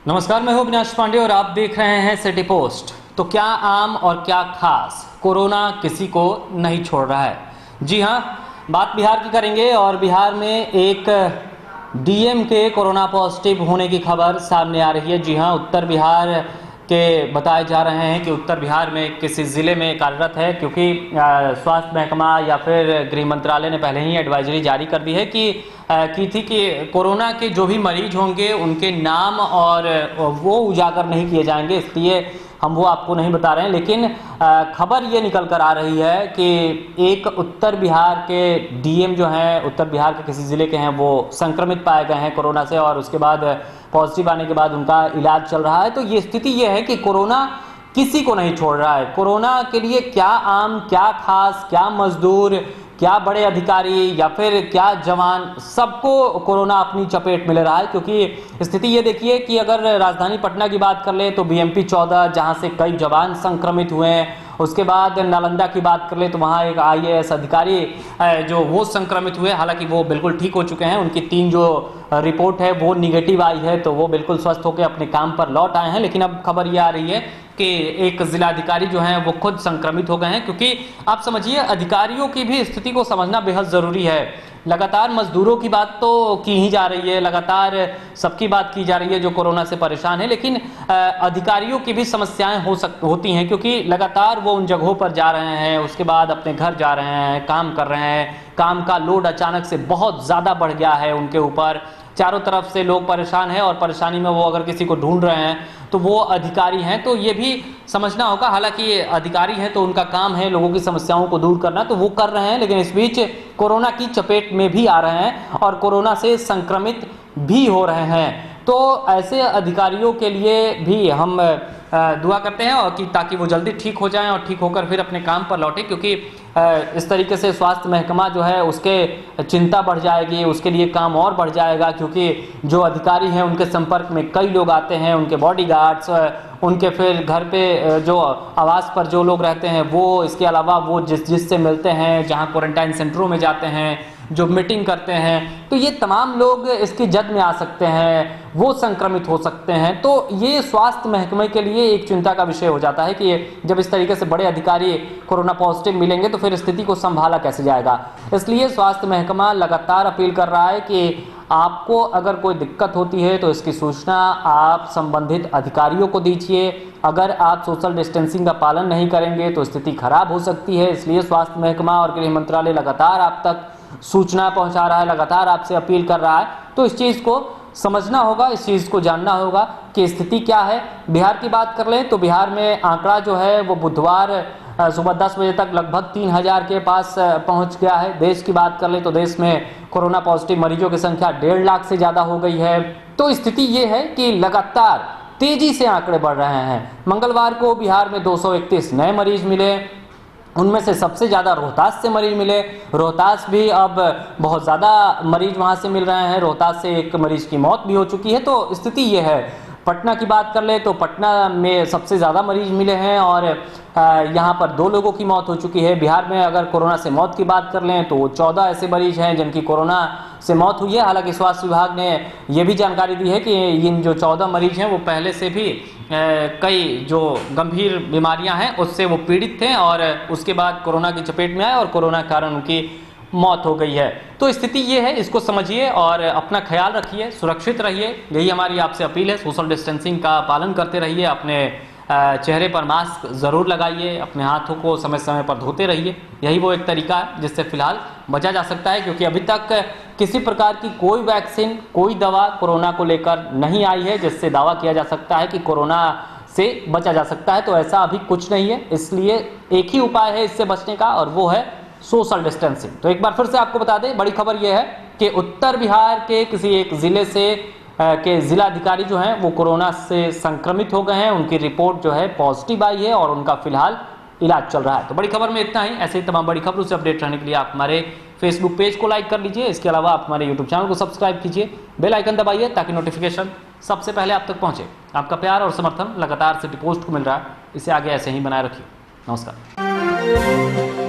नमस्कार, मैं हूं अविनाश पांडे और आप देख रहे हैं सिटी पोस्ट। तो क्या आम और क्या खास, कोरोना किसी को नहीं छोड़ रहा है। जी हां, बात बिहार की करेंगे और बिहार में एक डीएम के कोरोना पॉजिटिव होने की खबर सामने आ रही है। जी हां, उत्तर बिहार के बताए जा रहे हैं कि उत्तर बिहार में किसी ज़िले में कार्यरत है, क्योंकि स्वास्थ्य महकमा या फिर गृह मंत्रालय ने पहले ही एडवाइजरी जारी कर दी है की थी कि कोरोना के जो भी मरीज होंगे उनके नाम और वो उजागर नहीं किए जाएंगे, इसलिए हम वो आपको नहीं बता रहे हैं। लेकिन खबर ये निकल कर आ रही है कि एक उत्तर बिहार के डीएम जो हैं, उत्तर बिहार के किसी ज़िले के हैं, वो संक्रमित पाए गए हैं कोरोना से और उसके बाद पॉजिटिव आने के बाद उनका इलाज चल रहा है। तो ये स्थिति ये है कि कोरोना किसी को नहीं छोड़ रहा है। कोरोना के लिए क्या आम, क्या खास, क्या मजदूर, क्या बड़े अधिकारी या फिर क्या जवान, सबको कोरोना अपनी चपेट में ले रहा है। क्योंकि स्थिति ये देखिए कि अगर राजधानी पटना की बात कर ले तो बीएमपी 14 जहां से कई जवान संक्रमित हुए हैं, उसके बाद नालंदा की बात कर ले तो वहाँ एक आईएएस अधिकारी जो वो संक्रमित हुए, हालांकि वो बिल्कुल ठीक हो चुके हैं, उनकी 3 जो रिपोर्ट है वो निगेटिव आई है, तो वो बिल्कुल स्वस्थ होकर अपने काम पर लौट आए हैं। लेकिन अब खबर ये आ रही है कि एक जिलाधिकारी जो हैं वो खुद संक्रमित हो गए हैं। क्योंकि आप समझिए, अधिकारियों की भी स्थिति को समझना बेहद ज़रूरी है। लगातार मजदूरों की बात तो की ही जा रही है, लगातार सबकी बात की जा रही है जो कोरोना से परेशान है, लेकिन अधिकारियों की भी समस्याएं होती हैं, क्योंकि लगातार वो उन जगहों पर जा रहे हैं, उसके बाद अपने घर जा रहे हैं, काम कर रहे हैं, काम का लोड अचानक से बहुत ज़्यादा बढ़ गया है उनके ऊपर, चारों तरफ से लोग परेशान हैं और परेशानी में वो अगर किसी को ढूंढ रहे हैं तो वो अधिकारी हैं। तो ये भी समझना होगा, हालांकि ये अधिकारी हैं तो उनका काम है लोगों की समस्याओं को दूर करना, तो वो कर रहे हैं, लेकिन इस बीच कोरोना की चपेट में भी आ रहे हैं और कोरोना से संक्रमित भी हो रहे हैं। तो ऐसे अधिकारियों के लिए भी हम दुआ करते हैं और कि ताकि वो जल्दी ठीक हो जाएं और ठीक होकर फिर अपने काम पर लौटें, क्योंकि इस तरीके से स्वास्थ्य महकमा जो है उसके चिंता बढ़ जाएगी, उसके लिए काम और बढ़ जाएगा। क्योंकि जो अधिकारी हैं उनके संपर्क में कई लोग आते हैं, उनके बॉडीगार्ड्स, उनके फिर घर पे जो आवास पर जो लोग रहते हैं वो, इसके अलावा वो जिससे मिलते हैं, जहाँ क्वारंटाइन सेंटरों में जाते हैं, जो मीटिंग करते हैं, तो ये तमाम लोग इसकी जद में आ सकते हैं, वो संक्रमित हो सकते हैं। तो ये स्वास्थ्य महकमे के लिए एक चिंता का विषय हो जाता है कि जब इस तरीके से बड़े अधिकारी कोरोना पॉजिटिव मिलेंगे तो फिर स्थिति को संभाला कैसे जाएगा। इसलिए स्वास्थ्य महकमा लगातार अपील कर रहा है कि आपको अगर कोई दिक्कत होती है तो इसकी सूचना आप संबंधित अधिकारियों को दीजिए। अगर आप सोशल डिस्टेंसिंग का पालन नहीं करेंगे तो स्थिति खराब हो सकती है। इसलिए स्वास्थ्य महकमा और गृह मंत्रालय लगातार आप तक सूचना पहुंचा रहा है, लगातार आपसे अपील कर रहा है। तो इस चीज़ को समझना होगा, इस चीज़ को जानना होगा कि स्थिति क्या है। बिहार की बात कर लें तो बिहार में आंकड़ा जो है वो बुधवार सुबह 10 बजे तक लगभग 3000 के पास पहुंच गया है। देश की बात कर लें तो देश में कोरोना पॉजिटिव मरीजों की संख्या 1.5 लाख से ज़्यादा हो गई है। तो स्थिति ये है कि लगातार तेजी से आंकड़े बढ़ रहे हैं। मंगलवार को बिहार में 231 नए मरीज मिले, उनमें से सबसे ज़्यादा रोहतास से मरीज मिले। रोहतास भी अब बहुत ज़्यादा मरीज वहाँ से मिल रहे हैं, रोहतास से एक मरीज की मौत भी हो चुकी है। तो स्थिति ये है। पटना की बात कर ले तो पटना में सबसे ज़्यादा मरीज मिले हैं और यहाँ पर 2 लोगों की मौत हो चुकी है। बिहार में अगर कोरोना से मौत की बात कर लें तो 14 ऐसे मरीज हैं जिनकी कोरोना से मौत हुई है। हालांकि स्वास्थ्य विभाग ने ये भी जानकारी दी है कि इन जो 14 मरीज हैं वो पहले से भी कई जो गंभीर बीमारियां हैं उससे वो पीड़ित थे और उसके बाद कोरोना की चपेट में आए और कोरोना के कारण उनकी मौत हो गई है। तो स्थिति ये है, इसको समझिए और अपना ख्याल रखिए, सुरक्षित रहिए, यही हमारी आपसे अपील है। सोशल डिस्टेंसिंग का पालन करते रहिए, अपने चेहरे पर मास्क ज़रूर लगाइए, अपने हाथों को समय समय पर धोते रहिए। यही वो एक तरीका है जिससे फिलहाल बचा जा सकता है, क्योंकि अभी तक किसी प्रकार की कोई वैक्सीन, कोई दवा कोरोना को लेकर नहीं आई है जिससे दावा किया जा सकता है कि कोरोना से बचा जा सकता है। तो ऐसा अभी कुछ नहीं है, इसलिए एक ही उपाय है इससे बचने का और वो है सोशल डिस्टेंसिंग। तो एक बार फिर से आपको बता दें, बड़ी खबर यह है कि उत्तर बिहार के किसी एक जिले से के जिलाधिकारी जो हैं वो कोरोना से संक्रमित हो गए हैं। उनकी रिपोर्ट जो है पॉजिटिव आई है और उनका फिलहाल इलाज चल रहा है। तो बड़ी खबर में इतना ही। ऐसे ही तमाम बड़ी खबरों से अपडेट रहने के लिए आप हमारे फेसबुक पेज को लाइक कर लीजिए। इसके अलावा आप हमारे यूट्यूब चैनल को सब्सक्राइब कीजिए, बेल आइकन दबाइए ताकि नोटिफिकेशन सबसे पहले आप तक पहुंचे। आपका प्यार और समर्थन लगातार सिटी पोस्ट को मिल रहा है, इसे आगे ऐसे ही बनाए रखिए। नमस्कार।